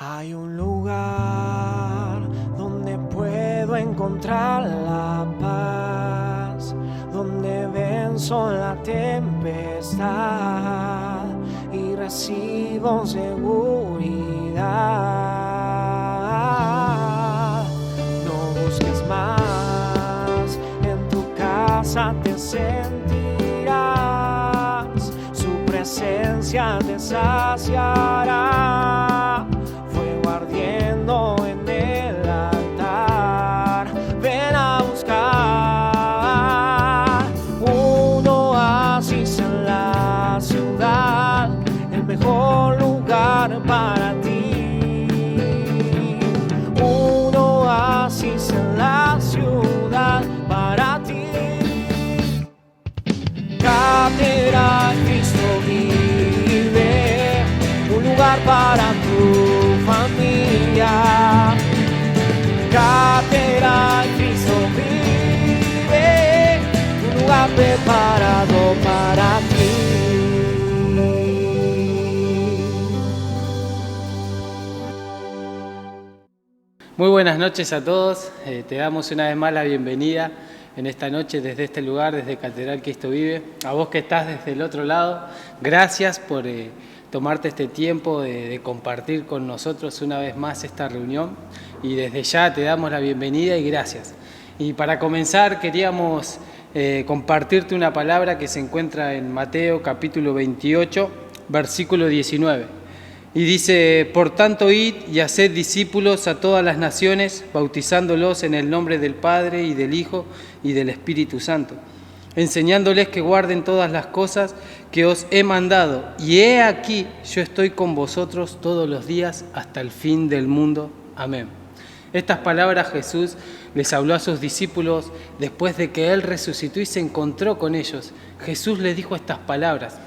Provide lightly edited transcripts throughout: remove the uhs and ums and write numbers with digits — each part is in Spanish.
Hay un lugar donde puedo encontrar la paz, donde venzo la tempestad y recibo seguridad. No busques más, en tu casa te sentirás, su presencia te saciará. Ardiendo en el altar, ven a buscar un oasis en la ciudad, el mejor lugar para ti. Un oasis en la ciudad para ti. Catedral Cristo vive, un lugar para tu familia. Catedral Cristo vive, un lugar preparado para ti. Muy buenas noches a todos, te damos una vez más la bienvenida en esta noche desde este lugar, desde Catedral Cristo Vive. A vos que estás desde el otro lado, gracias por tomarte este tiempo de compartir con nosotros una vez más esta reunión, y desde ya te damos la bienvenida y gracias. Y para comenzar queríamos compartirte una palabra que se encuentra en Mateo capítulo 28, versículo 19. Y dice: por tanto, id y haced discípulos a todas las naciones, bautizándolos en el nombre del Padre y del Hijo y del Espíritu Santo, enseñándoles que guarden todas las cosas que os he mandado. Y he aquí, yo estoy con vosotros todos los días hasta el fin del mundo. Amén. Estas palabras Jesús les habló a sus discípulos después de que Él resucitó y se encontró con ellos. Jesús les dijo estas palabras.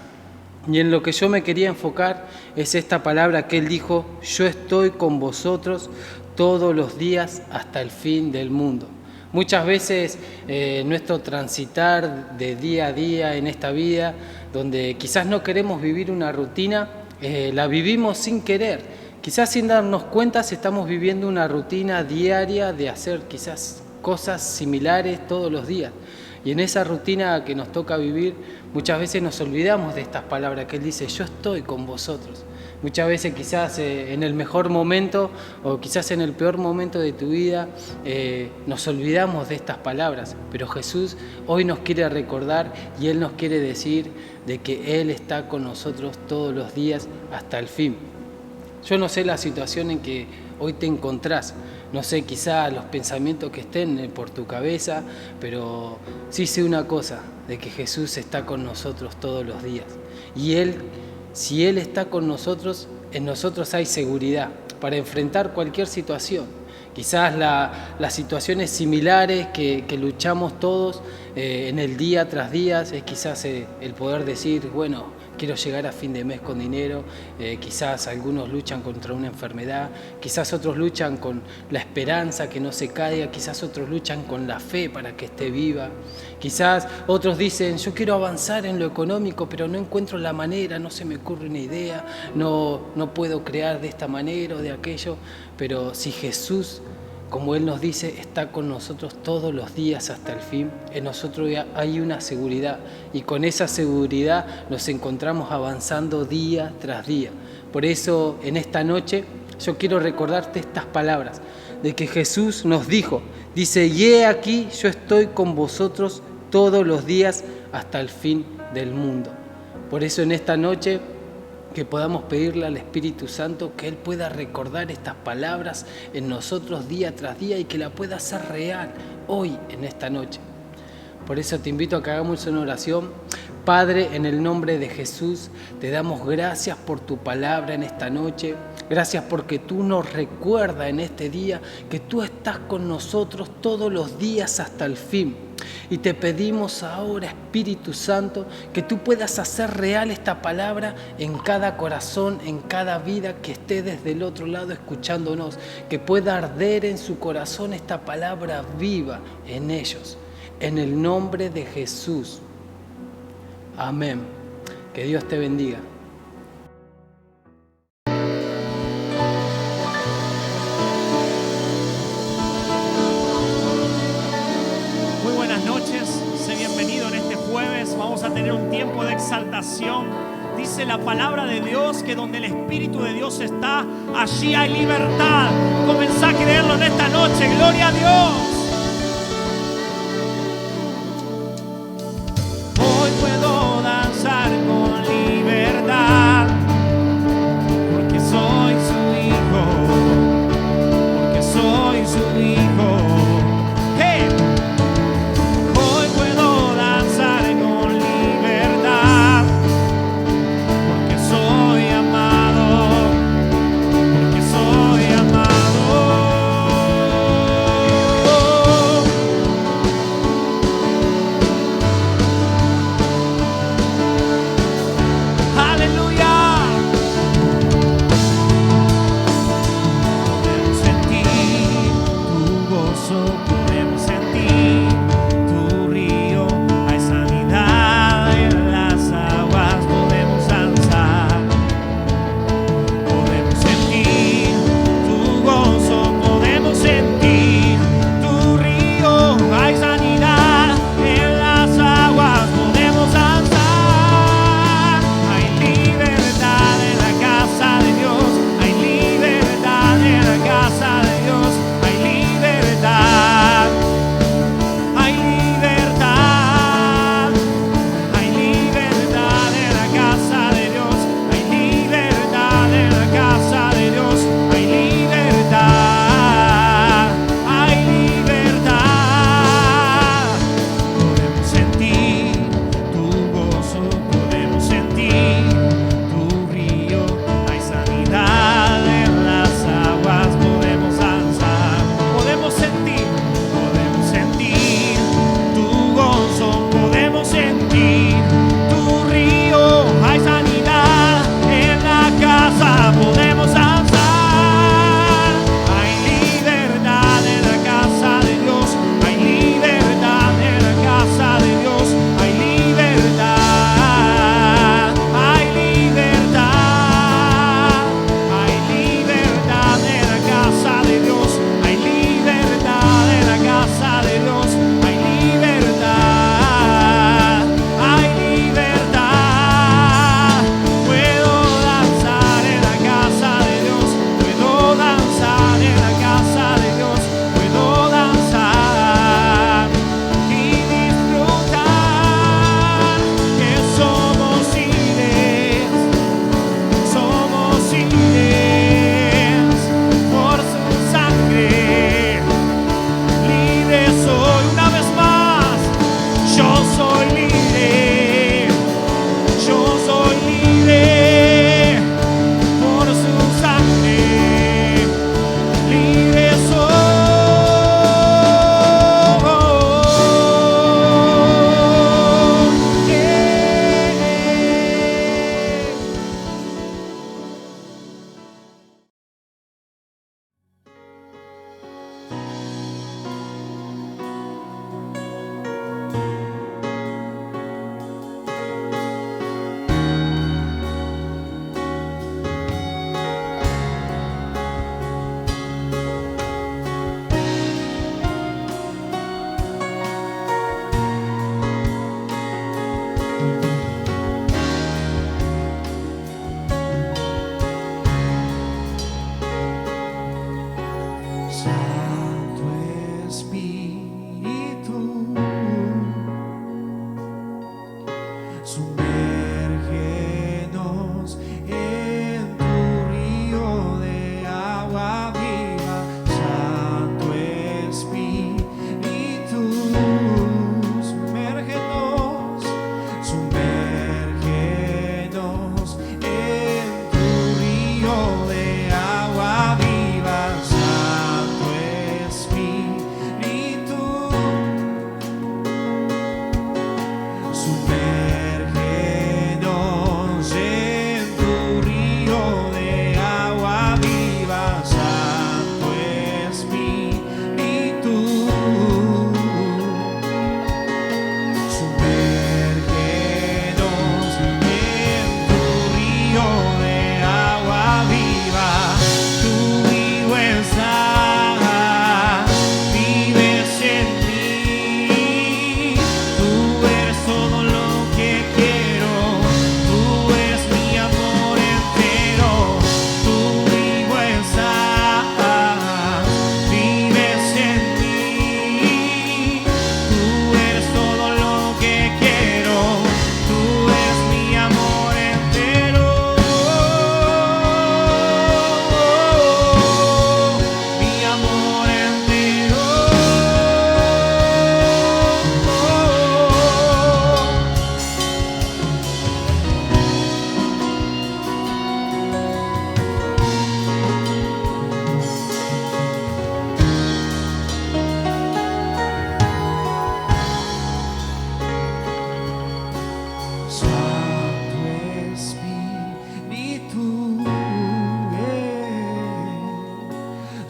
Y en lo que yo me quería enfocar es esta palabra que Él dijo: yo estoy con vosotros todos los días hasta el fin del mundo. Muchas veces nuestro transitar de día a día en esta vida, donde quizás no queremos vivir una rutina, la vivimos sin querer. Quizás sin darnos cuenta estamos viviendo una rutina diaria de hacer quizás cosas similares todos los días. Y en esa rutina que nos toca vivir, muchas veces nos olvidamos de estas palabras que Él dice: yo estoy con vosotros. Muchas veces quizás en el mejor momento o quizás en el peor momento de tu vida nos olvidamos de estas palabras, pero Jesús hoy nos quiere recordar y Él nos quiere decir de que Él está con nosotros todos los días hasta el fin. Yo no sé la situación en que hoy te encontrás, no sé quizá los pensamientos que estén por tu cabeza, pero sí sé una cosa, de que Jesús está con nosotros todos los días. Y Él, si Él está con nosotros, en nosotros hay seguridad para enfrentar cualquier situación. Quizás las situaciones similares que luchamos todos en el día tras día es quizás el poder decir: bueno, quiero llegar a fin de mes con dinero. Quizás algunos luchan contra una enfermedad, quizás otros luchan con la esperanza que no se caiga, quizás otros luchan con la fe para que esté viva. Quizás otros dicen: yo quiero avanzar en lo económico, pero no encuentro la manera, no se me ocurre una idea, no puedo crear de esta manera o de aquello. Pero si Jesús, como Él nos dice, está con nosotros todos los días hasta el fin, en nosotros hay una seguridad, y con esa seguridad nos encontramos avanzando día tras día. Por eso en esta noche yo quiero recordarte estas palabras de que Jesús nos dijo. Dice: y he aquí, yo estoy con vosotros todos los días hasta el fin del mundo. Por eso en esta noche que podamos pedirle al Espíritu Santo que Él pueda recordar estas palabras en nosotros día tras día y que la pueda hacer real hoy, en esta noche. Por eso te invito a que hagamos una oración. Padre, en el nombre de Jesús, te damos gracias por tu palabra en esta noche. Gracias porque tú nos recuerdas en este día que tú estás con nosotros todos los días hasta el fin. Y te pedimos ahora, Espíritu Santo, que tú puedas hacer real esta palabra en cada corazón, en cada vida que esté desde el otro lado escuchándonos, que pueda arder en su corazón esta palabra viva en ellos. En el nombre de Jesús. Amén. Que Dios te bendiga. exaltación. Dice la palabra de Dios que donde el Espíritu de Dios está, allí hay libertad. Comenzá a creerlo en esta noche. Gloria a Dios. Hoy puedo danzar con libertad, porque soy su hijo, porque soy su hijo. ¡Hey! Hoy puedo danzar con libertad, porque soy amado, porque soy amado.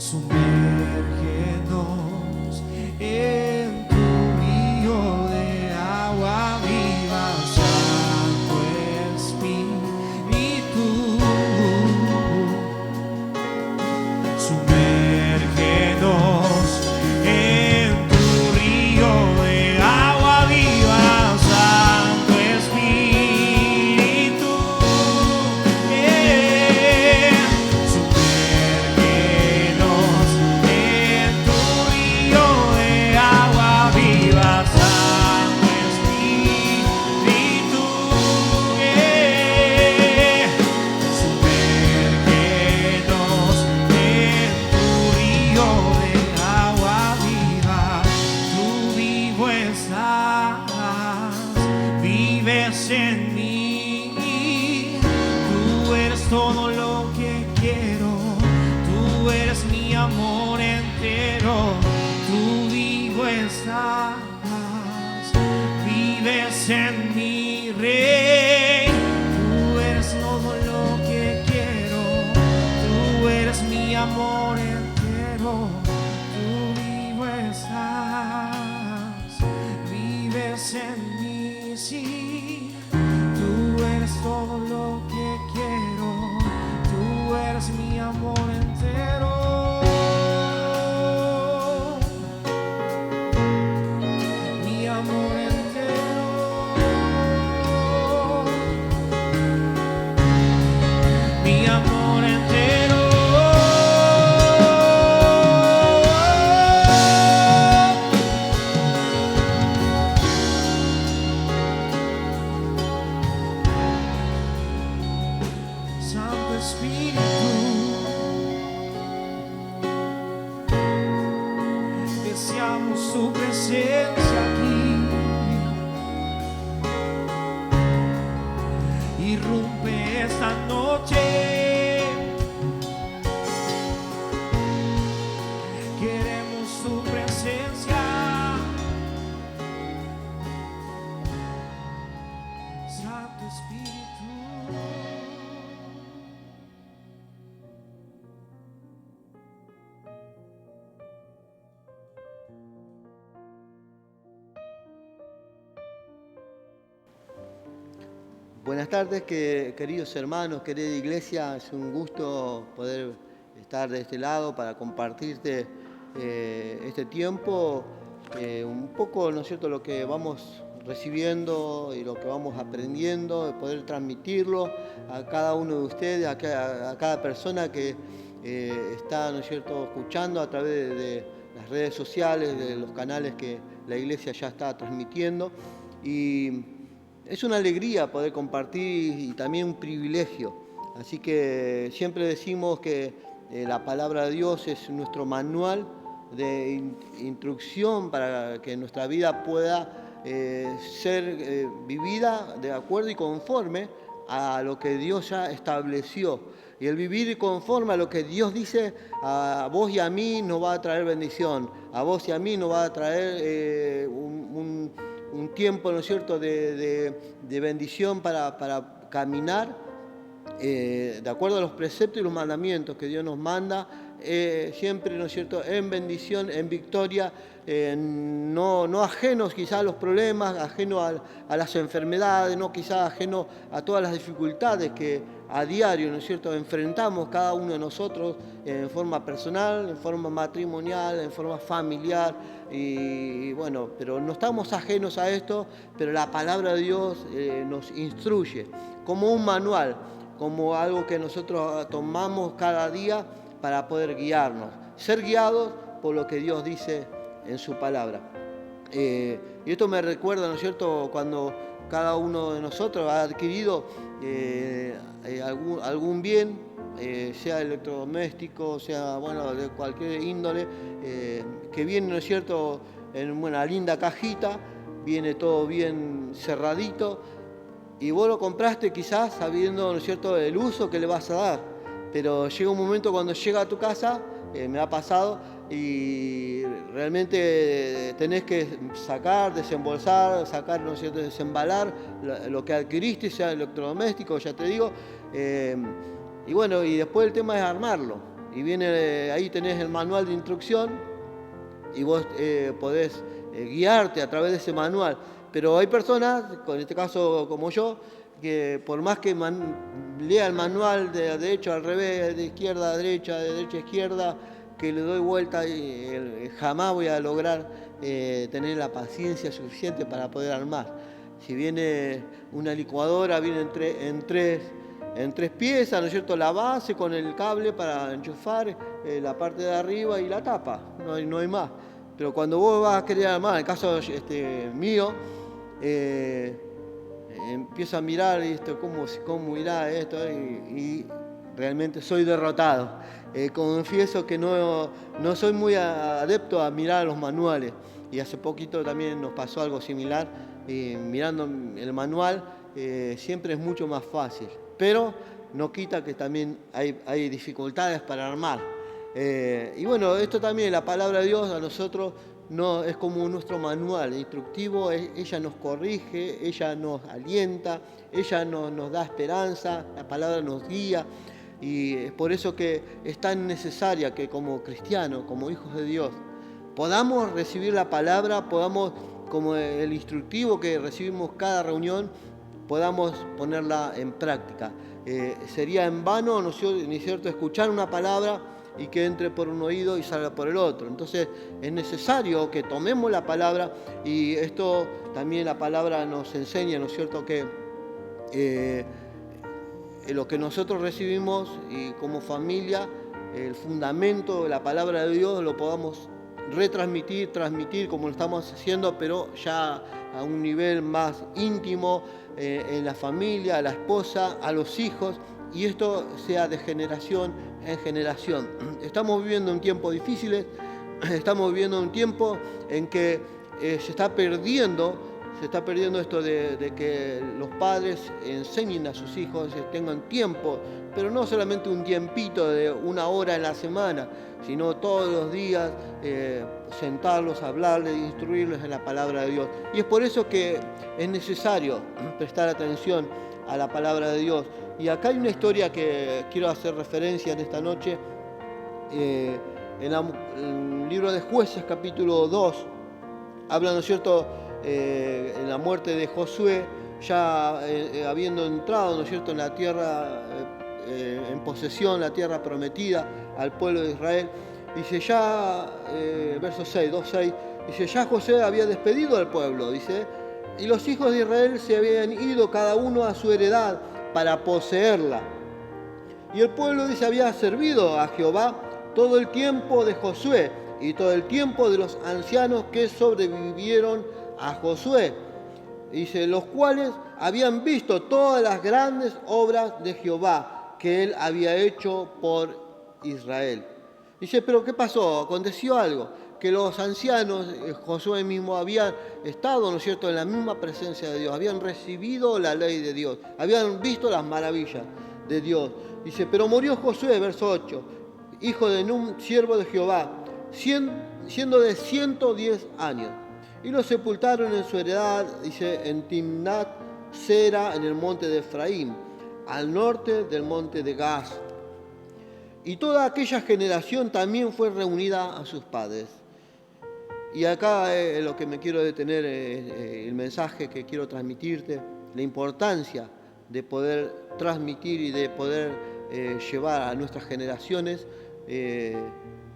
Sumérgenos en tu río de agua viva, Santo Espíritu. Sumérgenos en tu río de agua viva, Santo Espíritu. Sumérgenos en tu río de agua viva, Santo Espíritu. Sumérgenos en tu río de agua viva. Tú vivo estás, vives en mí. Tú eres todo lo que quiero. Tú eres mi amor entero. Tú vivo estás, vives en mi Rey. Tú eres todo lo que quiero. Tú eres mi amor entero. Tú vivo estás, vives en mí, sí. Tú eres todo lo que quiero. Tú eres mi amor entero. Mi amor entero. Mi amor entero. Santo Espíritu, deseamos su presencia aquí. Irrumpe esta noche. Queremos su presencia. Santo Espíritu. Buenas tardes, queridos hermanos, querida iglesia. Es un gusto poder estar de este lado para compartirte este tiempo, un poco, ¿no es cierto?, lo que vamos recibiendo y lo que vamos aprendiendo, de poder transmitirlo a cada uno de ustedes, a cada persona que está, ¿no es cierto?, escuchando a través de las redes sociales, de los canales que la iglesia ya está transmitiendo. Y es una alegría poder compartir y también un privilegio. Así que siempre decimos que la palabra de Dios es nuestro manual de instrucción para que nuestra vida pueda ser vivida de acuerdo y conforme a lo que Dios ya estableció. Y el vivir conforme a lo que Dios dice a vos y a mí nos va a traer bendición. A vos y a mí nos va a traer un tiempo, ¿no es cierto?, de bendición para caminar de acuerdo a los preceptos y los mandamientos que Dios nos manda, siempre, ¿no es cierto?, en bendición, en victoria, no ajenos quizás a los problemas, ajenos a las enfermedades, no quizás ajenos a todas las dificultades que a diario, ¿no es cierto?, enfrentamos cada uno de nosotros en forma personal, en forma matrimonial, en forma familiar. Y bueno, pero no estamos ajenos a esto, pero la palabra de Dios nos instruye como un manual, como algo que nosotros tomamos cada día para poder guiarnos, ser guiados por lo que Dios dice en su palabra. Y esto me recuerda, ¿no es cierto?, cuando cada uno de nosotros ha adquirido algún bien, sea electrodoméstico, sea, bueno, de cualquier índole, que viene, ¿no es cierto?, en una linda cajita, viene todo bien cerradito, y vos lo compraste quizás sabiendo, ¿no es cierto?, el uso que le vas a dar, pero llega un momento cuando llega a tu casa, me ha pasado, y realmente tenés que sacar, desembolsar, sacar, ¿no es cierto?, desembalar lo que adquiriste, sea electrodoméstico, ya te digo, y bueno, y después el tema es armarlo. y viene, ahí tenés el manual de instrucción y vos podés guiarte a través de ese manual. Pero hay personas, en este caso como yo, que por más que lea el manual de derecho al revés, de izquierda a derecha, de derecha a izquierda, que le doy vuelta y jamás voy a lograr tener la paciencia suficiente para poder armar. Si viene una licuadora, viene en tres piezas, ¿no es cierto? La base con el cable para enchufar, la parte de arriba y la tapa, no hay más. Pero cuando vos vas a querer armar, en el caso mío, empiezo a mirar esto, cómo irá esto, y realmente soy derrotado. Confieso que no soy muy adepto a mirar los manuales, y hace poquito también nos pasó algo similar. Mirando el manual siempre es mucho más fácil, pero no quita que también hay dificultades para armar. Y bueno, esto también, la palabra de Dios a nosotros no es como nuestro manual instructivo. Ella nos corrige, ella nos alienta, ella nos da esperanza, la palabra nos guía, y es por eso que es tan necesaria que como cristianos, como hijos de Dios, podamos recibir la palabra, podamos, como el instructivo que recibimos cada reunión, podamos ponerla en práctica. Sería en vano, ¿no es cierto?, escuchar una palabra y que entre por un oído y salga por el otro. Entonces es necesario que tomemos la palabra, y esto también la palabra nos enseña, ¿no es cierto?, que lo que nosotros recibimos y como familia, el fundamento de la palabra de Dios, lo podamos transmitir como lo estamos haciendo, pero ya a un nivel más íntimo, en la familia, a la esposa, a los hijos, y esto sea de generación en generación. Estamos viviendo un tiempo difícil, estamos viviendo un tiempo en que se está perdiendo esto de que los padres enseñen a sus hijos, tengan tiempo, pero no solamente un tiempito de 1 hora en la semana, sino todos los días sentarlos, hablarles, instruirles en la palabra de Dios. Y es por eso que es necesario prestar atención a la palabra de Dios. Y acá hay una historia que quiero hacer referencia en esta noche. En el libro de Jueces, capítulo 2, habla, ¿no es cierto?, en la muerte de Josué, ya habiendo entrado, ¿no es cierto?, en la tierra, en posesión, la tierra prometida al pueblo de Israel. Dice ya, verso 6, 2:6, dice, ya Josué había despedido al pueblo, dice, y los hijos de Israel se habían ido cada uno a su heredad para poseerla. Y el pueblo, dice, había servido a Jehová todo el tiempo de Josué y todo el tiempo de los ancianos que sobrevivieron a Josué, dice, los cuales habían visto todas las grandes obras de Jehová que él había hecho por Israel. Dice, pero ¿qué pasó? Aconteció algo, que los ancianos, Josué mismo, habían estado, ¿no es cierto?, en la misma presencia de Dios, habían recibido la ley de Dios, habían visto las maravillas de Dios. Dice, pero murió Josué, verso 8, hijo de Nun, siervo de Jehová, siendo de 110 años. Y lo sepultaron en su heredad, dice, en Timnat Sera, en el monte de Efraín, al norte del monte de Gaz. Y toda aquella generación también fue reunida a sus padres. Y acá lo que me quiero detener es el mensaje que quiero transmitirte, la importancia de poder transmitir y de poder llevar a nuestras generaciones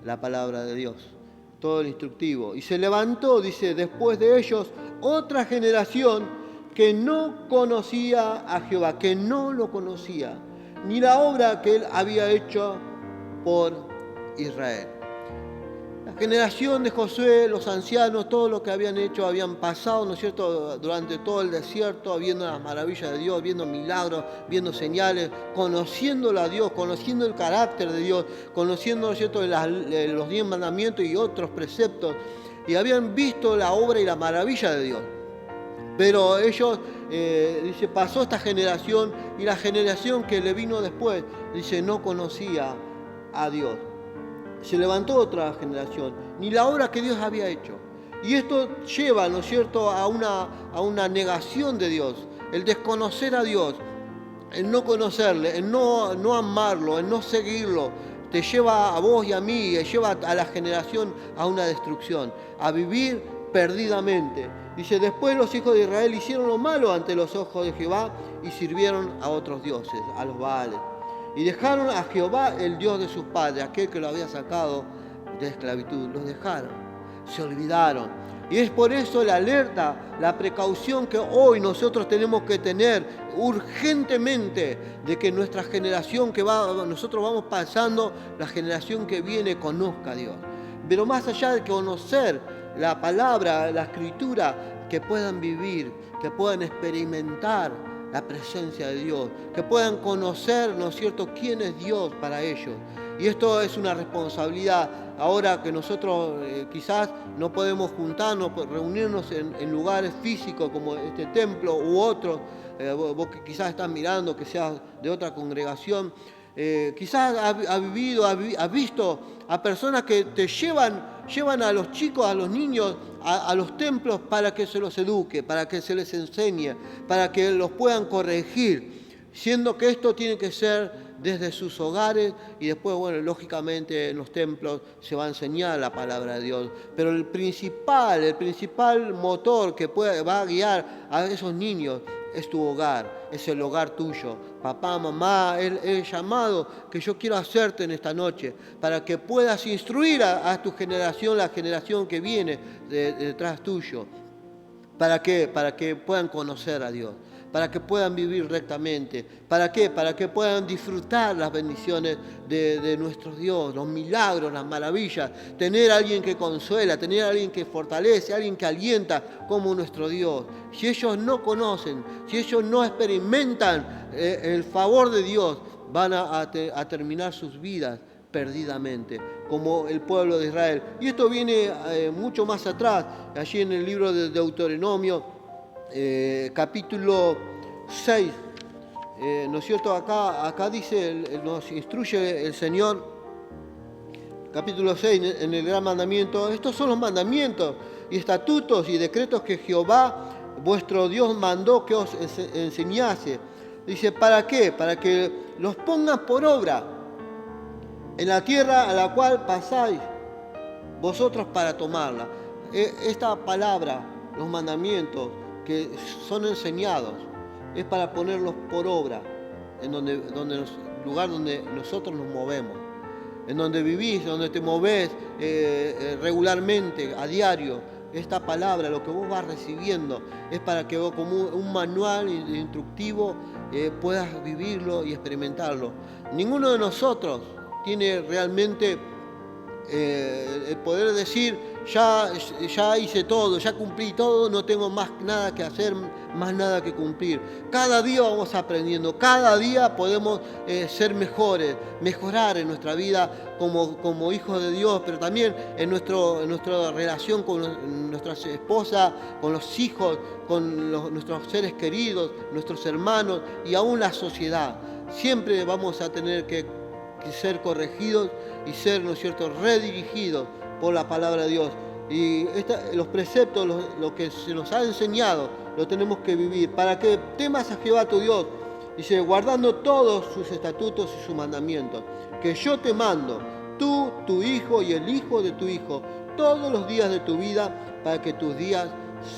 la palabra de Dios, todo el instructivo. Y se levantó, dice, después de ellos otra generación que no conocía a Jehová, que no lo conocía, ni la obra que él había hecho por Israel. La generación de Josué, los ancianos, todo lo que habían hecho, habían pasado, ¿no es cierto?, durante todo el desierto, viendo las maravillas de Dios, viendo milagros, viendo señales, conociéndolo a Dios, conociendo el carácter de Dios, conociendo, ¿no es cierto?, los 10 mandamientos y otros preceptos, y habían visto la obra y la maravilla de Dios. Pero ellos, dice, pasó esta generación, y la generación que le vino después, dice, no conocía a Dios. Se levantó otra generación, ni la obra que Dios había hecho. Y esto lleva, ¿no es cierto?, a una negación de Dios, el desconocer a Dios, el no conocerle, el no amarlo, el no seguirlo. te lleva a vos y a mí, y lleva a la generación a una destrucción, a vivir perdidamente. Dice, después los hijos de Israel hicieron lo malo ante los ojos de Jehová y sirvieron a otros dioses, a los Baales. Y dejaron a Jehová, el Dios de sus padres, aquel que lo había sacado de esclavitud. Los dejaron, se olvidaron. Y es por eso la alerta, la precaución que hoy nosotros tenemos que tener urgentemente de que nuestra generación nosotros vamos pasando, la generación que viene conozca a Dios. Pero más allá de conocer la palabra, la escritura, que puedan vivir, que puedan experimentar la presencia de Dios, que puedan conocer, ¿no es cierto?, quién es Dios para ellos. Y esto es una responsabilidad. Ahora que nosotros quizás no podemos juntarnos, reunirnos en lugares físicos como este templo u otros, vos que quizás estás mirando, que seas de otra congregación, quizás has visto a personas que te llevan a los chicos, a los niños, a los templos para que se los eduque, para que se les enseñe, para que los puedan corregir, siendo que esto tiene que ser desde sus hogares y después, bueno, lógicamente en los templos se va a enseñar la palabra de Dios. Pero el principal motor que va a guiar a esos niños es tu hogar, es el hogar tuyo. Papá, mamá, el llamado que yo quiero hacerte en esta noche, para que puedas instruir a tu generación, la generación que viene detrás tuyo. ¿Para qué? Para que puedan conocer a Dios, para que puedan vivir rectamente. ¿Para qué? Para que puedan disfrutar las bendiciones de nuestro Dios, los milagros, las maravillas, tener a alguien que consuela, tener a alguien que fortalece, alguien que alienta como nuestro Dios. Si ellos no conocen, si ellos no experimentan el favor de Dios, van a terminar sus vidas perdidamente, como el pueblo de Israel. Y esto viene mucho más atrás, allí en el libro de Deuteronomio, capítulo 6, ¿no es cierto? Acá dice, nos instruye el Señor, capítulo 6, en el gran mandamiento. Estos son los mandamientos y estatutos y decretos que Jehová, vuestro Dios, mandó que os enseñase. Dice, ¿para qué? Para que los pongan por obra en la tierra a la cual pasáis vosotros para tomarla. Esta palabra, los mandamientos que son enseñados, es para ponerlos por obra en lugar donde nosotros nos movemos, en donde vivís, donde te movés regularmente, a diario. Esta palabra, lo que vos vas recibiendo, es para que vos, como un manual instructivo, puedas vivirlo y experimentarlo. Ninguno de nosotros tiene realmente el poder decir, ya hice todo, ya cumplí todo, no tengo más nada que hacer, más nada que cumplir. Cada día vamos aprendiendo, cada día podemos ser mejores, mejorar en nuestra vida como hijos de Dios, pero también en nuestra relación con nuestras esposas, con los hijos, con nuestros seres queridos, nuestros hermanos y aún la sociedad. Siempre vamos a tener que ser corregidos y ser, ¿no es cierto?, redirigidos por la palabra de Dios. Y los preceptos, lo que se nos ha enseñado, lo tenemos que vivir. Para que temas a Jehová tu Dios, dice, guardando todos sus estatutos y sus mandamientos, que yo te mando, tú, tu hijo y el hijo de tu hijo, todos los días de tu vida, para que tus días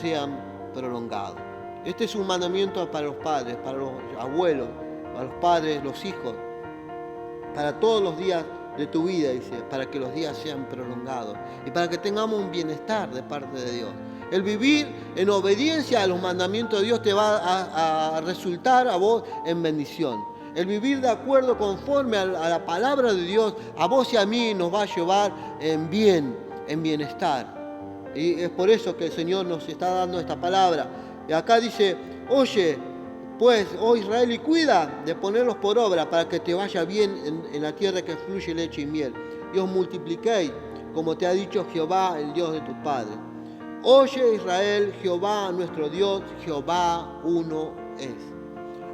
sean prolongados. Este es un mandamiento para los padres, para los abuelos, para los padres, los hijos, para todos los días de tu vida, dice, para que los días sean prolongados y para que tengamos un bienestar de parte de Dios. El vivir en obediencia a los mandamientos de Dios te va a resultar a vos en bendición. El vivir de acuerdo, conforme a la palabra de Dios, a vos y a mí nos va a llevar en bienestar. Y es por eso que el Señor nos está dando esta palabra. Y acá dice, oye, pues, oh Israel, y cuida de ponerlos por obra para que te vaya bien en la tierra que fluye leche y miel. Y os multipliquéis, como te ha dicho Jehová, el Dios de tus padres. Oye Israel, Jehová nuestro Dios, Jehová uno es.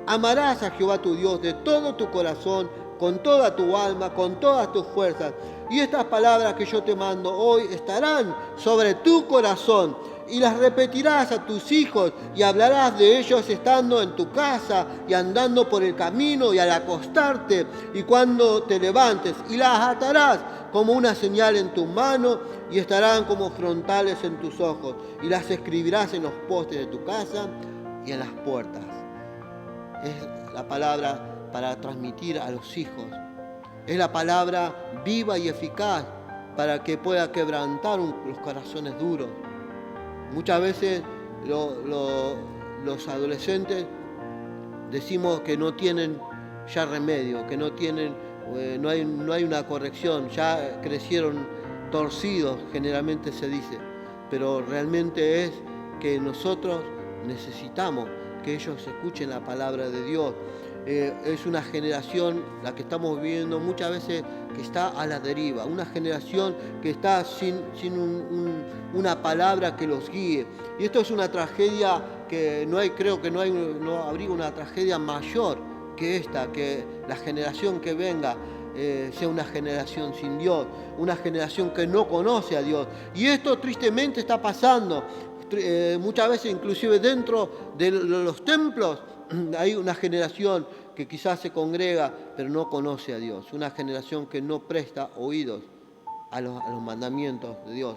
Amarás a Jehová tu Dios de todo tu corazón, con toda tu alma, con todas tus fuerzas. Y estas palabras que yo te mando hoy estarán sobre tu corazón. y las repetirás a tus hijos y hablarás de ellos estando en tu casa y andando por el camino y al acostarte y cuando te levantes, y las atarás como una señal en tu mano y estarán como frontales en tus ojos, y las escribirás en los postes de tu casa y en las puertas. Es la palabra para transmitir a los hijos. Es la palabra viva y eficaz para que pueda quebrantar los corazones duros. Muchas veces los adolescentes decimos que no tienen ya remedio, que no hay una corrección, ya crecieron torcidos, generalmente se dice, pero realmente es que nosotros necesitamos que ellos escuchen la palabra de Dios. Es una generación, la que estamos viviendo muchas veces, que está a la deriva, una generación que está sin una palabra que los guíe. Y esto es una tragedia que creo que no habría una tragedia mayor que esta, que la generación que venga sea una generación sin Dios, una generación que no conoce a Dios. Y esto tristemente está pasando. Muchas veces inclusive dentro de los templos hay una generación que quizás se congrega pero no conoce a Dios, una generación que no presta oídos a los mandamientos de Dios.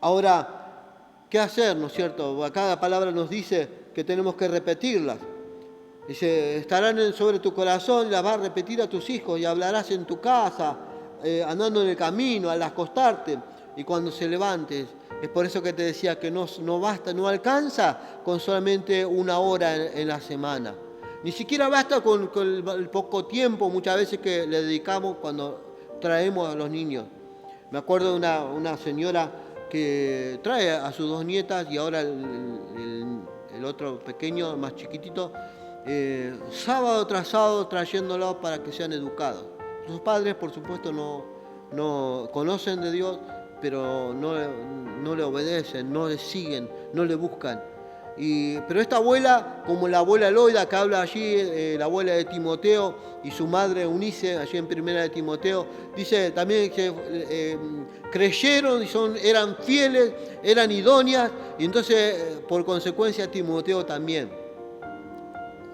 Ahora, ¿qué hacer, no es cierto? Cada palabra nos dice que tenemos que repetirlas. Dice, estarán sobre tu corazón y las vas a repetir a tus hijos y hablarás en tu casa, andando en el camino, al acostarte y cuando se levantes. Es por eso que te decía que no basta, no alcanza con solamente una hora en la semana. Ni siquiera basta con el poco tiempo muchas veces que le dedicamos cuando traemos a los niños. Me acuerdo de una señora que trae a sus 2 nietas y ahora el otro pequeño, más chiquitito, sábado tras sábado trayéndolos para que sean educados. Sus padres, por supuesto, no conocen de Dios, pero no le obedecen, no le siguen, no le buscan. Pero esta abuela, como la abuela Loida que habla allí, la abuela de Timoteo y su madre Eunice, allí en Primera de Timoteo, dice también que creyeron y eran fieles, eran idóneas, y entonces por consecuencia Timoteo también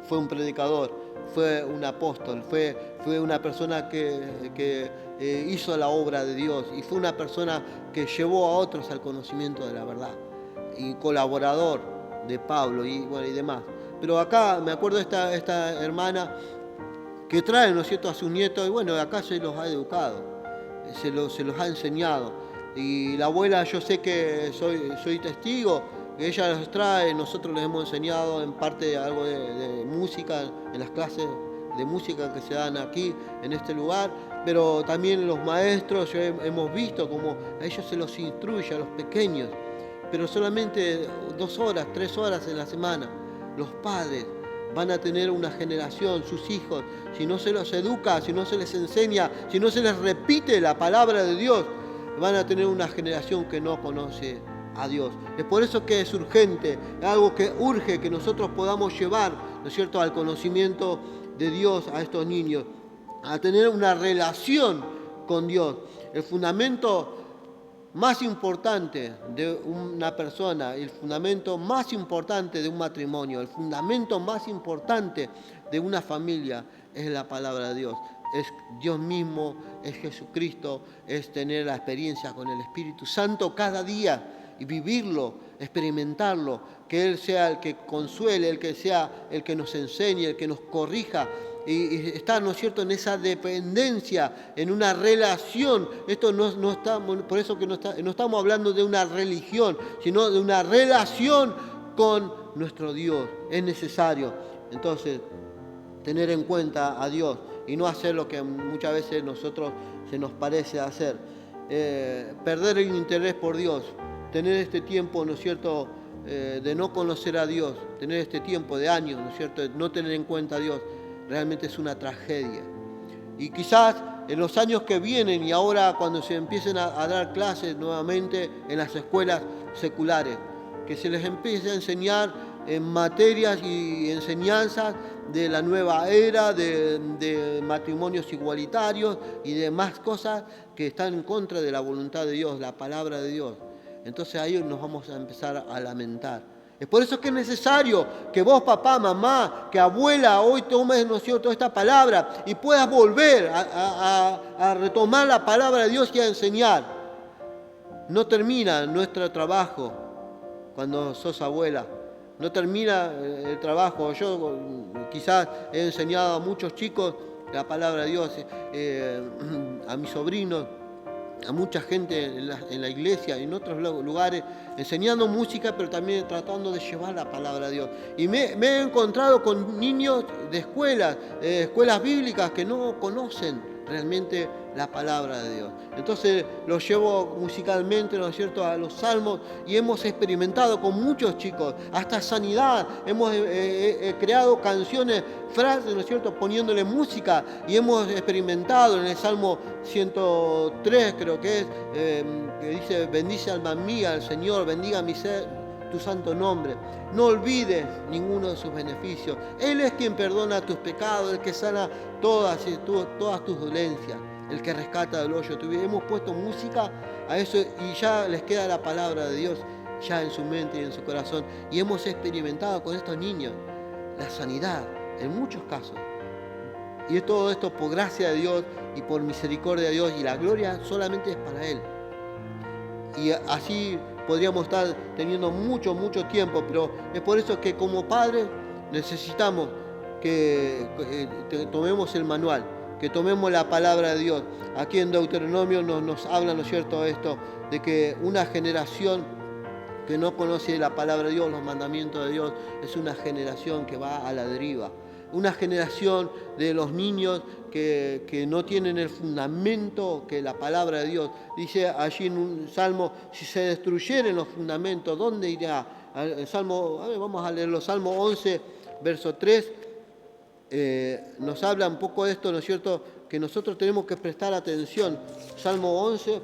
fue un predicador, fue un apóstol, fue una persona que hizo la obra de Dios y fue una persona que llevó a otros al conocimiento de la verdad y colaborador de Pablo y demás. Pero acá me acuerdo de esta hermana que trae, ¿no es cierto?, a sus nietos y bueno, acá se los ha educado, se los ha enseñado. Y la abuela, yo sé que soy testigo, que ella los trae, nosotros les hemos enseñado en parte algo de música, en las clases de música que se dan aquí, en este lugar, pero también los maestros hemos visto cómo a ellos se los instruye, a los pequeños, pero solamente 2 horas, 3 horas en la semana. Los padres van a tener una generación, sus hijos, si no se los educa, si no se les enseña, si no se les repite la palabra de Dios, van a tener una generación que no conoce a Dios. Es por eso que es urgente, es algo que urge que nosotros podamos llevar, ¿no es cierto?, al conocimiento de Dios a estos niños, a tener una relación con Dios. El fundamento más importante de una persona, el fundamento más importante de un matrimonio, el fundamento más importante de una familia es la palabra de Dios. Es Dios mismo, es Jesucristo, es tener la experiencia con el Espíritu Santo cada día y vivirlo, experimentarlo, que Él sea el que consuele, el que sea el que nos enseñe, el que nos corrija, y estar, ¿no es cierto?, en esa dependencia, en una relación. Esto no está, por eso que no estamos hablando de una religión, sino de una relación con nuestro Dios. Es necesario, entonces, tener en cuenta a Dios y no hacer lo que muchas veces nosotros se nos parece hacer. Perder el interés por Dios, tener este tiempo, ¿no es cierto?, de no conocer a Dios, tener este tiempo de años, ¿no es cierto?, de no tener en cuenta a Dios, realmente es una tragedia. Y quizás en los años que vienen y ahora cuando se empiecen a dar clases nuevamente en las escuelas seculares, que se les empiece a enseñar en materias y enseñanzas de la nueva era, de matrimonios igualitarios y demás cosas que están en contra de la voluntad de Dios, la palabra de Dios. entonces ahí nos vamos a empezar a lamentar. Es por eso que es necesario que vos, papá, mamá, que abuela, hoy tomes, ¿no es cierto?, esta palabra y puedas volver a retomar la palabra de Dios y a enseñar. No termina nuestro trabajo cuando sos abuela. No termina el trabajo. Yo quizás he enseñado a muchos chicos la palabra de Dios, a mis sobrinos, a mucha gente en la iglesia y en otros lugares, enseñando música, pero también tratando de llevar la palabra de Dios. Y me he encontrado con niños de escuelas bíblicas que no conocen realmente la palabra de Dios. Entonces los llevo musicalmente, ¿no es cierto?, a los salmos, y hemos experimentado con muchos chicos, hasta sanidad. Hemos creado canciones, frases, ¿no es cierto?, poniéndole música, y hemos experimentado en el Salmo 103, creo que es, que dice: bendice alma mía al Señor, bendiga mi ser tu santo nombre. No olvides ninguno de sus beneficios. Él es quien perdona tus pecados, el que sana todas tus dolencias, el que rescata del hoyo tu vida. Hemos puesto música a eso y ya les queda la palabra de Dios ya en su mente y en su corazón. Y hemos experimentado con estos niños la sanidad en muchos casos. Y todo esto por gracia de Dios y por misericordia de Dios, y la gloria solamente es para Él. Y así podríamos estar teniendo mucho tiempo, pero es por eso que como padres necesitamos que tomemos el manual, que tomemos la palabra de Dios. Aquí en Deuteronomio nos habla, ¿no es cierto?, esto de que una generación que no conoce la palabra de Dios, los mandamientos de Dios, es una generación que va a la deriva. Una generación de los niños que no tienen el fundamento que la palabra de Dios. Dice allí en un salmo: si se destruyeren los fundamentos, ¿dónde irá? El salmo, vamos a leerlo, Salmo 11, verso 3, nos habla un poco de esto, ¿no es cierto?, que nosotros tenemos que prestar atención. Salmo 11,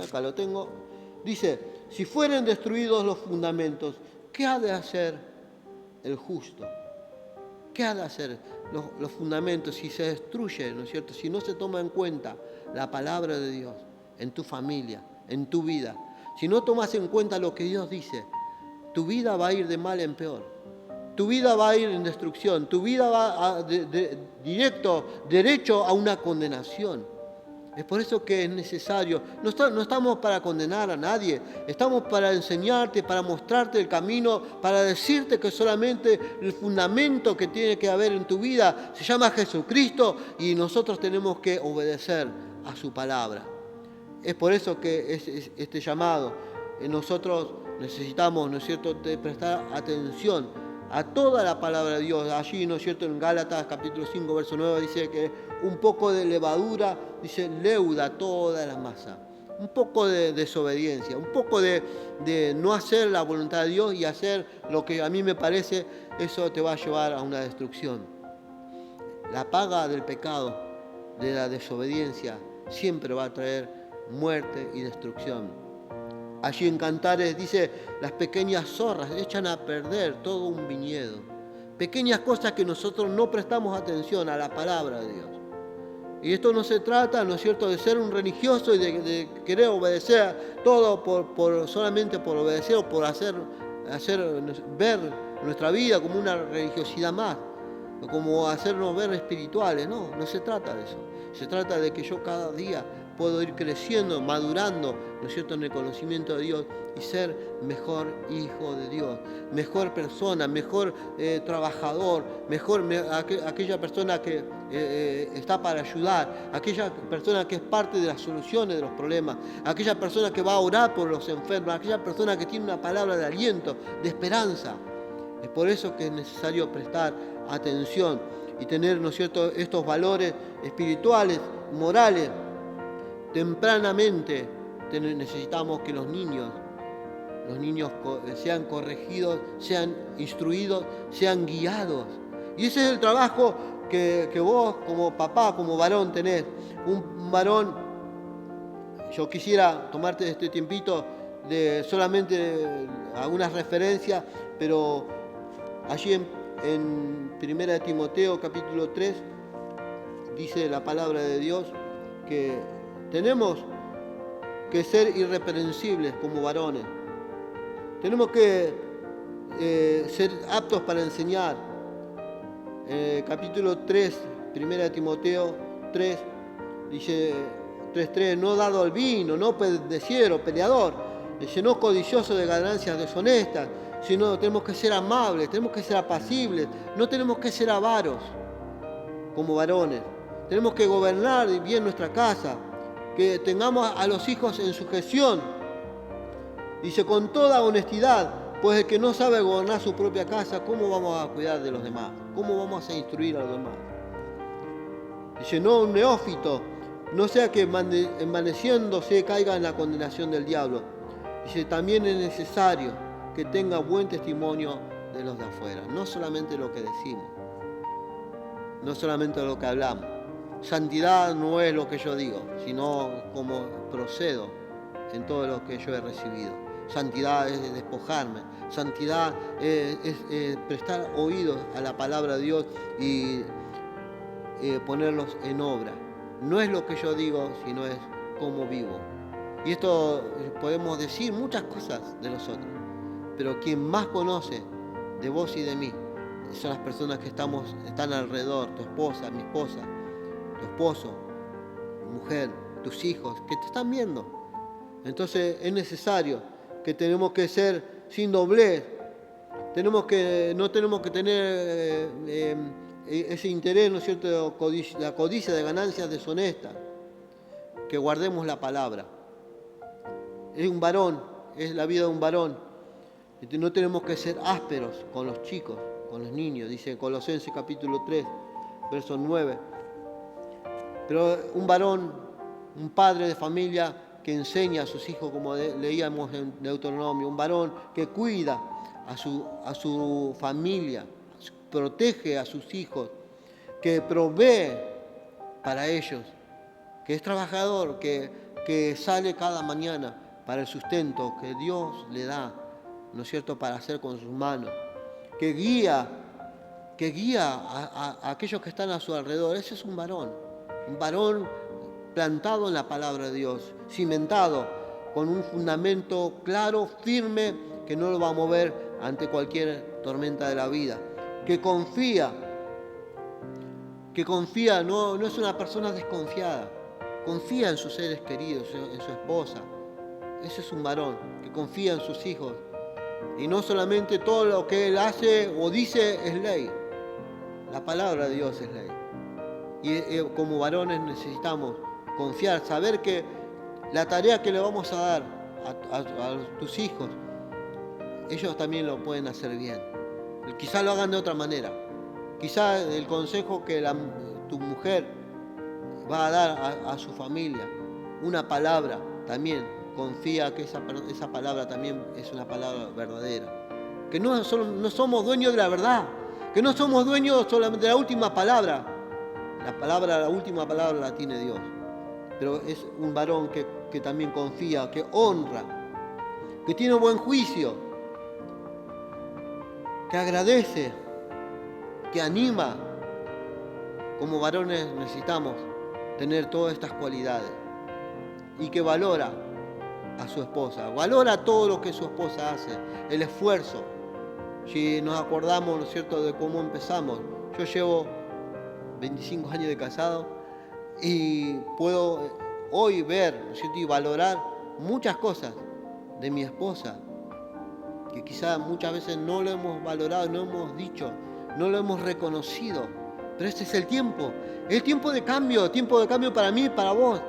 acá lo tengo, dice: si fueren destruidos los fundamentos, ¿qué ha de hacer el justo? ¿Qué ha de hacer los fundamentos si se destruye, ¿no es cierto?, si no se toma en cuenta la palabra de Dios en tu familia, en tu vida? Si no tomas en cuenta lo que Dios dice, tu vida va a ir de mal en peor. Tu vida va a ir en destrucción. Tu vida va derecho a una condenación. Es por eso que es necesario. No estamos para condenar a nadie. Estamos para enseñarte, para mostrarte el camino, para decirte que solamente el fundamento que tiene que haber en tu vida se llama Jesucristo, y nosotros tenemos que obedecer a su palabra. Es por eso que es este llamado. Nosotros necesitamos, ¿no es cierto?, de prestar atención a toda la palabra de Dios. Allí, ¿no es cierto?, en Gálatas capítulo 5, verso 9 dice que un poco de levadura, dice, leuda toda la masa. Un poco de desobediencia, un poco de no hacer la voluntad de Dios y hacer lo que a mí me parece, eso te va a llevar a una destrucción. La paga del pecado, de la desobediencia, siempre va a traer muerte y destrucción. Allí en Cantares dice: las pequeñas zorras echan a perder todo un viñedo. Pequeñas cosas que nosotros no prestamos atención a la palabra de Dios. Y esto no se trata, ¿no es cierto?, de ser un religioso y de querer obedecer todo solamente por obedecer o por hacer ver nuestra vida como una religiosidad más, o como hacernos ver espirituales. No se trata de eso. Se trata de que yo cada día puedo ir creciendo, madurando, ¿no es cierto?, en el conocimiento de Dios y ser mejor hijo de Dios, mejor persona, mejor trabajador, mejor aquella persona que está para ayudar, aquella persona que es parte de las soluciones de los problemas, aquella persona que va a orar por los enfermos, aquella persona que tiene una palabra de aliento, de esperanza. Es por eso que es necesario prestar atención y tener, ¿no es cierto?, estos valores espirituales, morales. Tempranamente necesitamos que los niños sean corregidos, sean instruidos, sean guiados. Y ese es el trabajo que vos como papá, como varón tenés. Un varón, yo quisiera tomarte este tiempito de solamente algunas referencias, pero allí en 1 Timoteo capítulo 3 dice la palabra de Dios que tenemos que ser irreprensibles como varones. Tenemos que ser aptos para enseñar. Capítulo 3, 1 Timoteo 3, dice 3:3, no dado al vino, no pedeciero, peleador, dice, no codicioso de ganancias deshonestas, sino tenemos que ser amables, tenemos que ser apacibles, no tenemos que ser avaros como varones. Tenemos que gobernar bien nuestra casa, que tengamos a los hijos en sujeción. Dice, con toda honestidad, pues el que no sabe gobernar su propia casa, ¿cómo vamos a cuidar de los demás? ¿Cómo vamos a instruir a los demás? Dice, no un neófito, no sea que envaneciéndose caiga en la condenación del diablo. Dice, también es necesario que tenga buen testimonio de los de afuera, no solamente lo que decimos, no solamente lo que hablamos. Santidad no es lo que yo digo, sino cómo procedo en todo lo que yo he recibido. Santidad es despojarme, santidad es prestar oídos a la palabra de Dios y ponerlos en obra. No es lo que yo digo, sino es cómo vivo. Y esto podemos decir muchas cosas de nosotros, pero quien más conoce de vos y de mí son las personas que están alrededor, tu esposa, mi esposa, tu esposo, tu mujer, tus hijos, que te están viendo. Entonces es necesario que tenemos que ser sin doblez, no tenemos que tener ese interés, ¿no es cierto?, la codicia de ganancias deshonestas, que guardemos la palabra. Es un varón, es la vida de un varón. No tenemos que ser ásperos con los chicos, con los niños, dice en Colosenses capítulo 3, verso 9. Pero un varón, un padre de familia que enseña a sus hijos, como leíamos en Deuteronomio, un varón que cuida a su familia, protege a sus hijos, que provee para ellos, que es trabajador, que sale cada mañana para el sustento que Dios le da, ¿no es cierto?, para hacer con sus manos, que guía a aquellos que están a su alrededor. Ese es un varón plantado en la palabra de Dios, cimentado con un fundamento claro, firme, que no lo va a mover ante cualquier tormenta de la vida, que confía, no es una persona desconfiada, confía en sus seres queridos, en su esposa. Ese es un varón que confía en sus hijos. Y no solamente todo lo que él hace o dice es ley. La palabra de Dios es ley. Y como varones necesitamos confiar, saber que la tarea que le vamos a dar a tus hijos, ellos también lo pueden hacer bien. Quizá lo hagan de otra manera. Quizá el consejo que tu mujer va a dar a su familia, una palabra, también confía que esa palabra también es una palabra verdadera. Que no somos dueños de la verdad, que no somos dueños solamente de la última palabra. La última palabra la tiene Dios. Pero es un varón que también confía, que honra, que tiene buen juicio, que agradece, que anima. Como varones necesitamos tener todas estas cualidades y que valora a su esposa, valora todo lo que su esposa hace, el esfuerzo. Si nos acordamos, ¿no es cierto?, de cómo empezamos. Yo llevo 25 años de casado y puedo hoy ver, ¿no es cierto?, y valorar muchas cosas de mi esposa, que quizás muchas veces no lo hemos valorado, no hemos dicho, no lo hemos reconocido. Pero este es el tiempo de cambio para mí, para vos.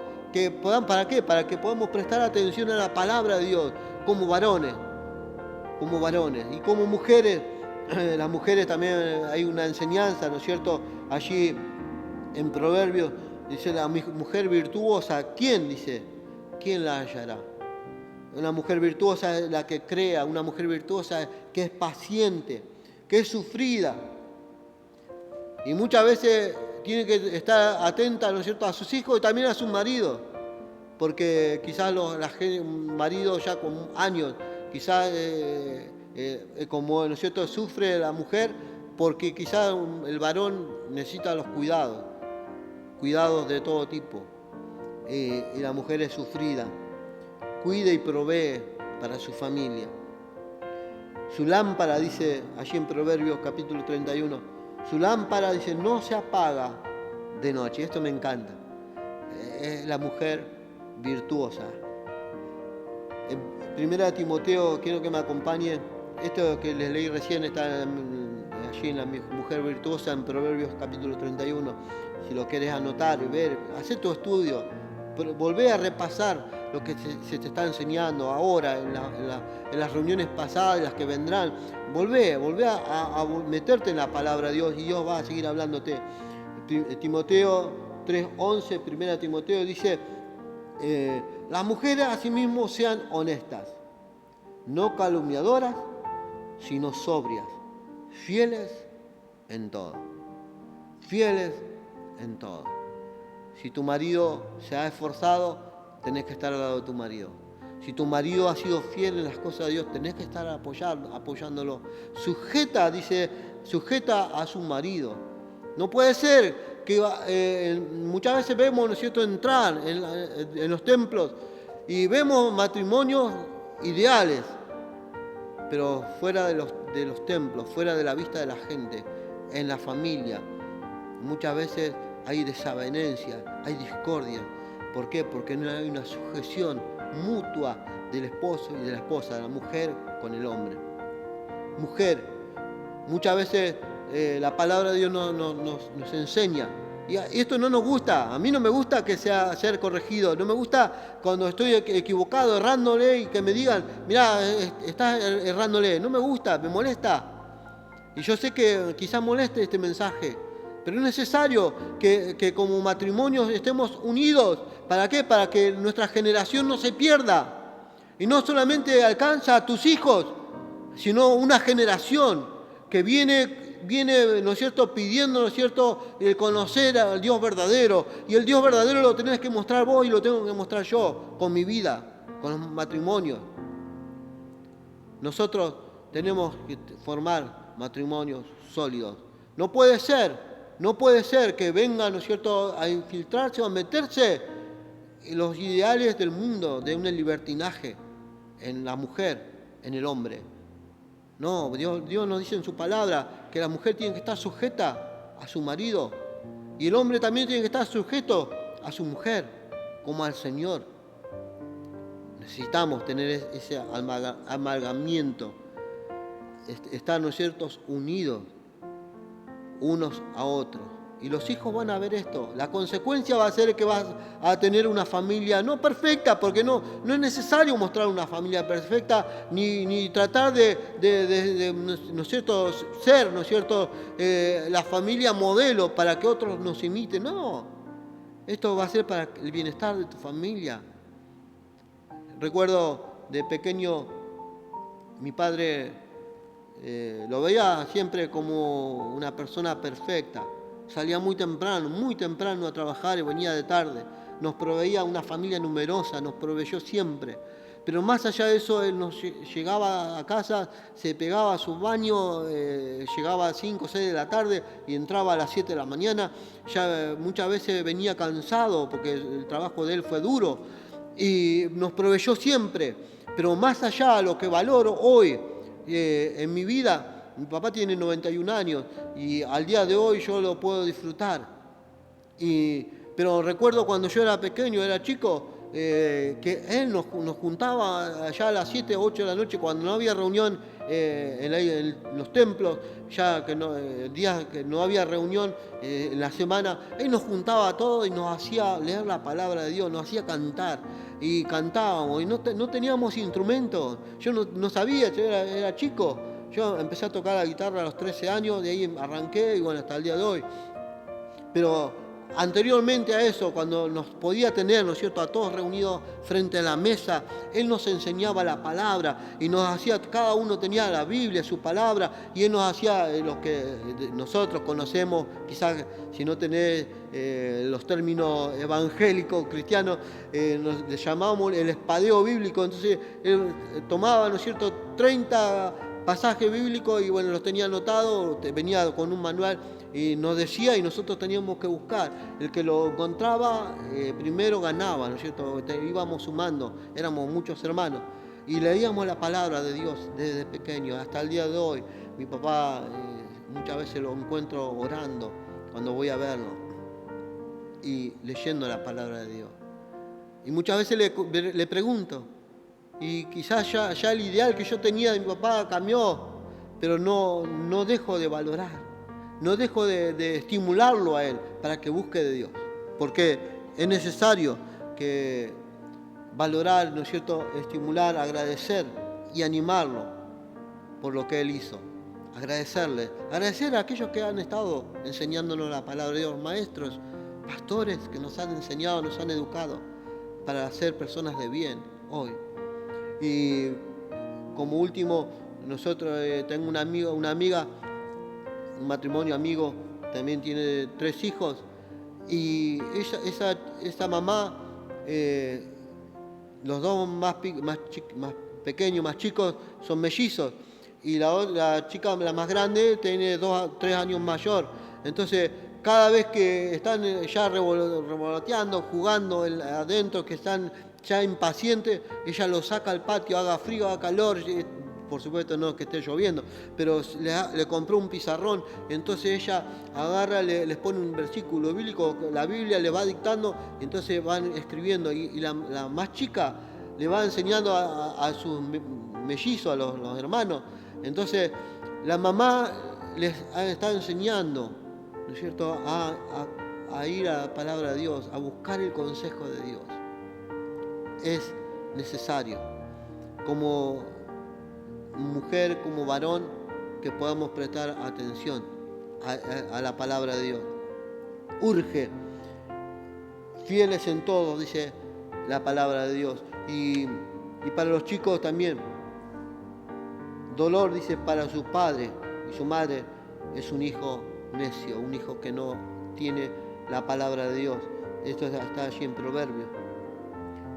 ¿Para qué? Para que podamos prestar atención a la palabra de Dios como varones. Y como mujeres, las mujeres también hay una enseñanza, ¿no es cierto? Allí en Proverbios dice, la mujer virtuosa, ¿quién la hallará? Una mujer virtuosa es la que crea, una mujer virtuosa que es paciente, que es sufrida. Y muchas veces tiene que estar atenta, ¿no es cierto?, a sus hijos y también a sus maridos. Porque quizás un marido ya con años, quizás como, ¿no es cierto?, sufre la mujer porque quizás el varón necesita los cuidados de todo tipo. Y la mujer es sufrida. cuide y provee para su familia. Su lámpara, dice allí en Proverbios capítulo 31, su lámpara, dice, no se apaga de noche. Esto me encanta. Es la mujer virtuosa. En 1 Timoteo, quiero que me acompañe. Esto que les leí recién está allí en la mujer virtuosa en Proverbios capítulo 31. Si lo querés anotar y ver, hacé tu estudio. Volvé a repasar lo que se te está enseñando ahora, en las reuniones pasadas, en las que vendrán. Volvé a meterte en la palabra de Dios y Dios va a seguir hablándote. Timoteo 3:11, 1 Timoteo dice, las mujeres asimismo sean honestas, no calumniadoras, sino sobrias, fieles en todo. Fieles en todo. Si tu marido se ha esforzado, tenés que estar al lado de tu marido. Si tu marido ha sido fiel en las cosas de Dios, tenés que estar apoyándolo. Sujeta a su marido. No puede ser que muchas veces vemos, ¿no es cierto?, entrar en los templos y vemos matrimonios ideales, pero fuera de los templos, fuera de la vista de la gente, en la familia, muchas veces hay desavenencia, hay discordia. ¿Por qué? Porque no hay una sujeción mutua del esposo y de la esposa, de la mujer con el hombre. Mujer, muchas veces la palabra de Dios nos enseña. Y esto no nos gusta. A mí no me gusta que sea ser corregido. No me gusta cuando estoy equivocado, errándole, y que me digan, mirá, estás errándole. No me gusta, me molesta. Y yo sé que quizás moleste este mensaje. Pero es necesario que como matrimonios estemos unidos. ¿Para qué? Para que nuestra generación no se pierda. Y no solamente alcanza a tus hijos, sino una generación que viene, ¿no es cierto?, pidiendo, ¿no es cierto?, el conocer al Dios verdadero. Y el Dios verdadero lo tenés que mostrar vos y lo tengo que mostrar yo con mi vida, con los matrimonios. Nosotros tenemos que formar matrimonios sólidos. No puede ser que vengan, ¿no es cierto?, a infiltrarse o a meterse en los ideales del mundo, de un libertinaje en la mujer, en el hombre. No, Dios nos dice en su palabra que la mujer tiene que estar sujeta a su marido y el hombre también tiene que estar sujeto a su mujer, como al Señor. Necesitamos tener ese amalgamiento, estar, ¿no es cierto?, unidos unos a otros. Y los hijos van a ver esto. La consecuencia va a ser que vas a tener una familia no perfecta, porque no es necesario mostrar una familia perfecta, ni tratar de ¿no es cierto?, ser, ¿no es cierto?, la familia modelo para que otros nos imiten. No, esto va a ser para el bienestar de tu familia. Recuerdo de pequeño, mi padre lo veía siempre como una persona perfecta. Salía muy temprano a trabajar y venía de tarde. Nos proveía una familia numerosa, nos proveyó siempre. Pero más allá de eso, él llegaba a casa, se pegaba a su baño, llegaba a 5 o 6 de la tarde y entraba a las 7 de la mañana. Ya muchas veces venía cansado porque el trabajo de él fue duro y nos proveyó siempre. Pero más allá de lo que valoro hoy en mi vida, mi papá tiene 91 años y al día de hoy yo lo puedo disfrutar. Pero recuerdo cuando yo era pequeño, era chico, que él nos juntaba allá a las 7 o 8 de la noche cuando no había reunión en los templos, ya que días que no había reunión en la semana. Él nos juntaba a todos y nos hacía leer la palabra de Dios, nos hacía cantar. Y cantábamos y no teníamos instrumentos. Yo no sabía, yo era chico. Yo empecé a tocar la guitarra a los 13 años, de ahí arranqué y bueno, hasta el día de hoy. Pero anteriormente a eso, cuando nos podía tener, ¿no es cierto?, a todos reunidos frente a la mesa, él nos enseñaba la palabra y nos hacía, cada uno tenía la Biblia, su palabra, y él nos hacía lo que nosotros conocemos, quizás si no tenés los términos evangélicos, cristianos, le llamábamos el espadeo bíblico. Entonces él tomaba, ¿no es cierto?, 30 pasajes bíblicos y bueno, los tenía anotados, venía con un manual y nos decía y nosotros teníamos que buscar. El que lo encontraba primero ganaba, ¿no es cierto? Íbamos sumando, éramos muchos hermanos y leíamos la palabra de Dios desde pequeño hasta el día de hoy. Mi papá muchas veces lo encuentro orando cuando voy a verlo y leyendo la palabra de Dios. Y muchas veces le pregunto, y quizás ya el ideal que yo tenía de mi papá cambió, pero no dejo de valorar, no dejo de estimularlo a él para que busque de Dios. Porque es necesario que valorar, ¿no es cierto?, estimular, agradecer y animarlo por lo que él hizo. Agradecer a aquellos que han estado enseñándonos la palabra de Dios, maestros, pastores que nos han enseñado, nos han educado para ser personas de bien hoy. Y como último, nosotros tengo una amiga, un matrimonio amigo, también tiene 3 hijos, y esa mamá, los dos más pequeños, más chicos, son mellizos, y la chica, la más grande, tiene 3 años mayor. Entonces, cada vez que están ya revoloteando, jugando adentro, que están ya impacientes, ella los saca al patio, haga frío, haga calor. Por supuesto no que esté lloviendo, pero le compró un pizarrón, entonces ella agarra, les pone un versículo bíblico, la Biblia le va dictando, entonces van escribiendo, y la más chica le va enseñando a sus mellizos, a los hermanos. Entonces la mamá les está enseñando, ¿no es cierto?, a ir a la palabra de Dios, a buscar el consejo de Dios. Es necesario, como mujer, como varón, que podamos prestar atención a la palabra de Dios. Urge, fieles en todo, dice la palabra de Dios. Y para los chicos también. Dolor, dice, para su padre y su madre es un hijo necio, un hijo que no tiene la palabra de Dios. Esto está allí en Proverbios.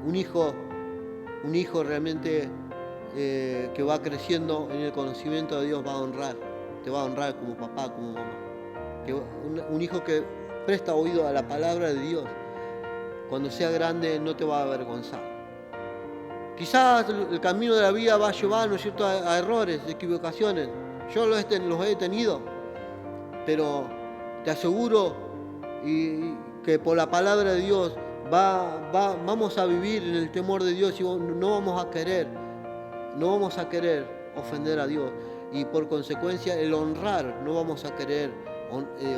Un hijo realmente que va creciendo en el conocimiento de Dios te va a honrar como papá, como mamá. Un hijo que presta oído a la palabra de Dios, cuando sea grande no te va a avergonzar. Quizás el camino de la vida va a llevar, ¿no es cierto?, a errores, equivocaciones. Yo los he tenido, pero te aseguro que por la palabra de Dios vamos a vivir en el temor de Dios y no vamos a querer ofender a Dios. Y por consecuencia el honrar, no vamos a querer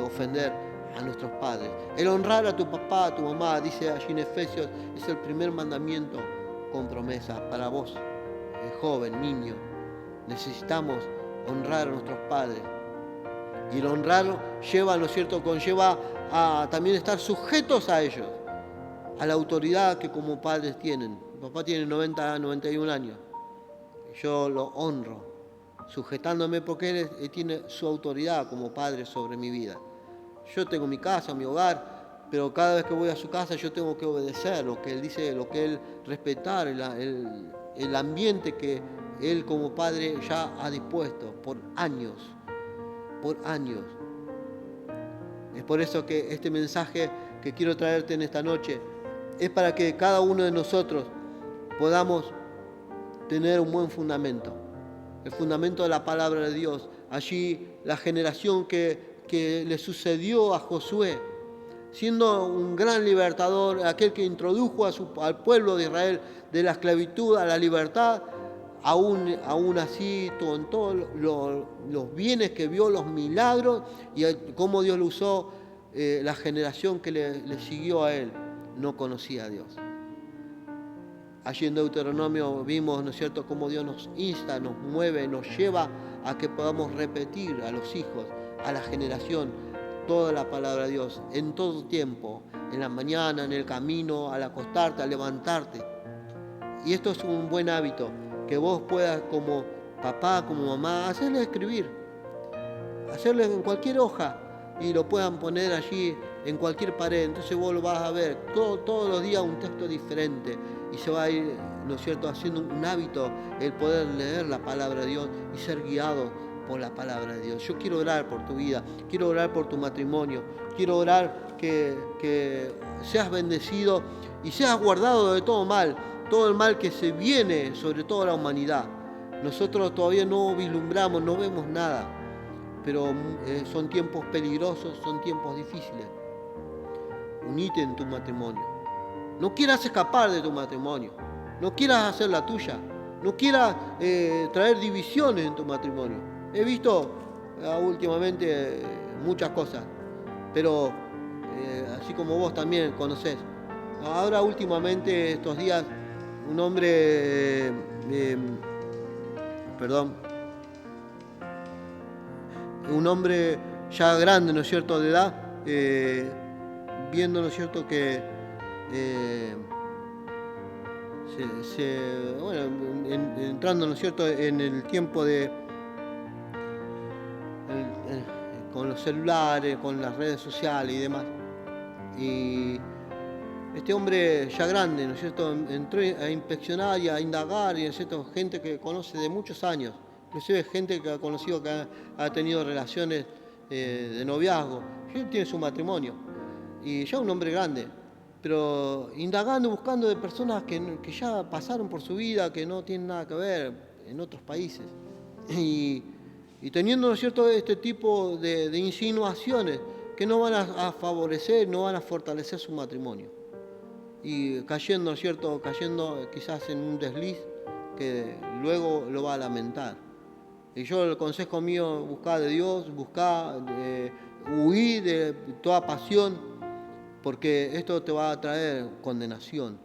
ofender a nuestros padres. El honrar a tu papá, a tu mamá, dice allí en Efesios, es el primer mandamiento con promesa para vos, joven, niño. Necesitamos honrar a nuestros padres. Y el honrar lleva, ¿no es cierto?, conlleva a también estar sujetos a ellos, a la autoridad que como padres tienen. Mi papá tiene 91 años. Yo lo honro, sujetándome porque él tiene su autoridad como padre sobre mi vida. Yo tengo mi casa, mi hogar, pero cada vez que voy a su casa yo tengo que obedecer lo que él dice, lo que él respetar, el ambiente que él como padre ya ha dispuesto por años. Es por eso que este mensaje que quiero traerte en esta noche es para que cada uno de nosotros podamos tener un buen fundamento, el fundamento de la palabra de Dios. Allí la generación que le sucedió a Josué, siendo un gran libertador, aquel que introdujo al pueblo de Israel de la esclavitud a la libertad, aún así, con todos los bienes que vio, los milagros y cómo Dios lo usó, la generación que le siguió a él no conocía a Dios. Allí en Deuteronomio vimos, ¿no es cierto?, cómo Dios nos insta, nos mueve, nos lleva a que podamos repetir a los hijos, a la generación, toda la palabra de Dios, en todo tiempo, en la mañana, en el camino, al acostarte, al levantarte. Y esto es un buen hábito, que vos puedas como papá, como mamá, hacerle escribir, hacerle en cualquier hoja y lo puedan poner allí en cualquier pared. Entonces vos lo vas a ver todos los días un texto diferente y se va a ir, ¿no es cierto?, haciendo un hábito el poder leer la palabra de Dios y ser guiado por la palabra de Dios. Yo quiero orar por tu vida, quiero orar por tu matrimonio, quiero orar que seas bendecido y seas guardado de todo el mal que se viene sobre toda la humanidad. Nosotros todavía no vislumbramos, no vemos nada, pero son tiempos peligrosos, son tiempos difíciles. Unite en tu matrimonio. No quieras escapar de tu matrimonio, no quieras hacer la tuya, no quieras traer divisiones en tu matrimonio. He visto últimamente muchas cosas, pero así como vos también conocés. Ahora últimamente, estos días, un hombre, un hombre ya grande, ¿no es cierto?, de edad, viendo, ¿no es cierto?, que entrando, ¿no es cierto?, en el tiempo de con los celulares, con las redes sociales y demás. Y este hombre ya grande, ¿no es cierto?, entró a inspeccionar y a indagar, y, ¿no es cierto?, gente que conoce de muchos años, inclusive gente que ha conocido, que ha tenido relaciones de noviazgo. Y él tiene su matrimonio, y ya un hombre grande, pero indagando, buscando de personas que ya pasaron por su vida, que no tienen nada que ver en otros países. Y teniendo, ¿no es cierto?, este tipo de insinuaciones que no van a favorecer, no van a fortalecer su matrimonio. Y cayendo, ¿no es cierto?, cayendo quizás en un desliz que luego lo va a lamentar. Y yo, el consejo mío, buscar de Dios, huir de toda pasión, porque esto te va a traer condenación.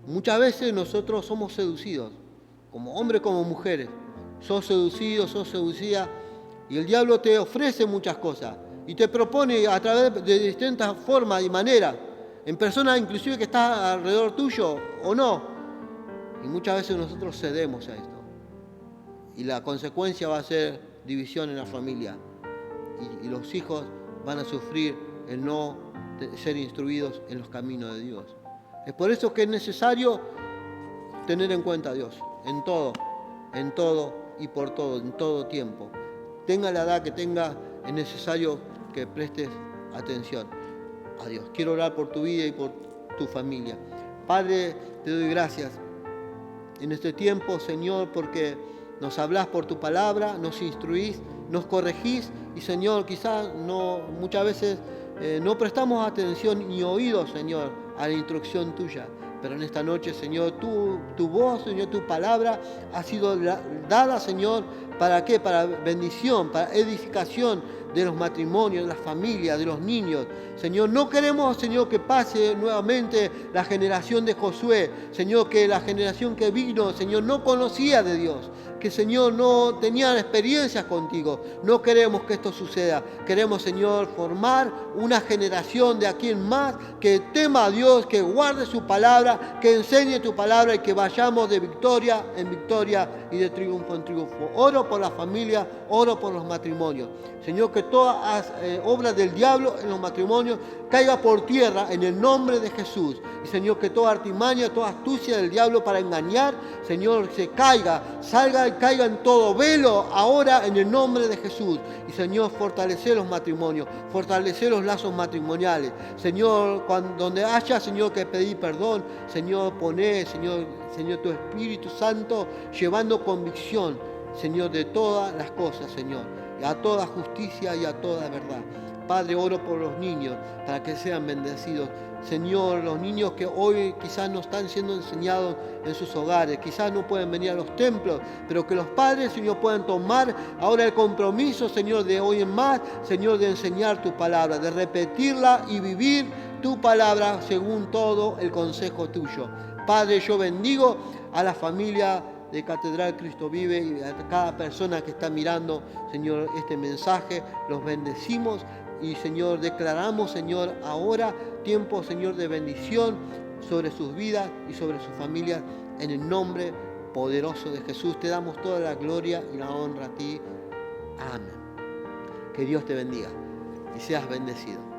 Muchas veces nosotros somos seducidos, como hombres como mujeres. Sos seducido, sos seducida, y el diablo te ofrece muchas cosas y te propone a través de distintas formas y maneras, en personas inclusive que están alrededor tuyo o no. Y muchas veces nosotros cedemos a esto. Y la consecuencia va a ser división en la familia. Y los hijos van a sufrir el no ser instruidos en los caminos de Dios. Es por eso que es necesario tener en cuenta a Dios en todo y por todo, en todo tiempo. Tenga la edad que tenga, es necesario que prestes atención a Dios. Quiero orar por tu vida y por tu familia. Padre, te doy gracias en este tiempo, Señor, porque nos hablás por tu palabra, nos instruís, nos corregís y, Señor, quizás muchas veces no prestamos atención ni oídos, Señor, a la instrucción tuya. Pero en esta noche, Señor, tu voz, Señor, tu palabra ha sido dada, Señor, ¿para qué? Para bendición, para edificación de los matrimonios, de las familias, de los niños. Señor, no queremos, Señor, que pase nuevamente la generación de Josué. Señor, que la generación que vino, Señor, no conocía de Dios. Que, Señor, no tenían experiencias contigo. No queremos que esto suceda. Queremos, Señor, formar una generación de aquí en más que tema a Dios, que guarde su palabra, que enseñe tu palabra y que vayamos de victoria en victoria y de triunfo en triunfo. Oro por la familia, oro por los matrimonios. Señor, que todas obras del diablo en los matrimonios caiga por tierra en el nombre de Jesús. Y, Señor, que toda artimaña, toda astucia del diablo para engañar, Señor, se caiga, salga y caiga en todo velo ahora en el nombre de Jesús. Y, Señor, fortalecer los matrimonios, fortalecer los lazos matrimoniales. Señor, donde haya, Señor, que pedir perdón, Señor, poné, Señor, tu Espíritu Santo llevando convicción, Señor, de todas las cosas, Señor, a toda justicia y a toda verdad. Padre, oro por los niños para que sean bendecidos. Señor, los niños que hoy quizás no están siendo enseñados en sus hogares, quizás no pueden venir a los templos, pero que los padres, Señor, puedan tomar ahora el compromiso, Señor, de hoy en más, Señor, de enseñar tu palabra, de repetirla y vivir tu palabra según todo el consejo tuyo. Padre, yo bendigo a la familia de Catedral Cristo Vive y a cada persona que está mirando, Señor, este mensaje. Los bendecimos y, Señor, declaramos, Señor, ahora tiempo, Señor, de bendición sobre sus vidas y sobre sus familias. En el nombre poderoso de Jesús te damos toda la gloria y la honra a ti. Amén. Que Dios te bendiga y seas bendecido.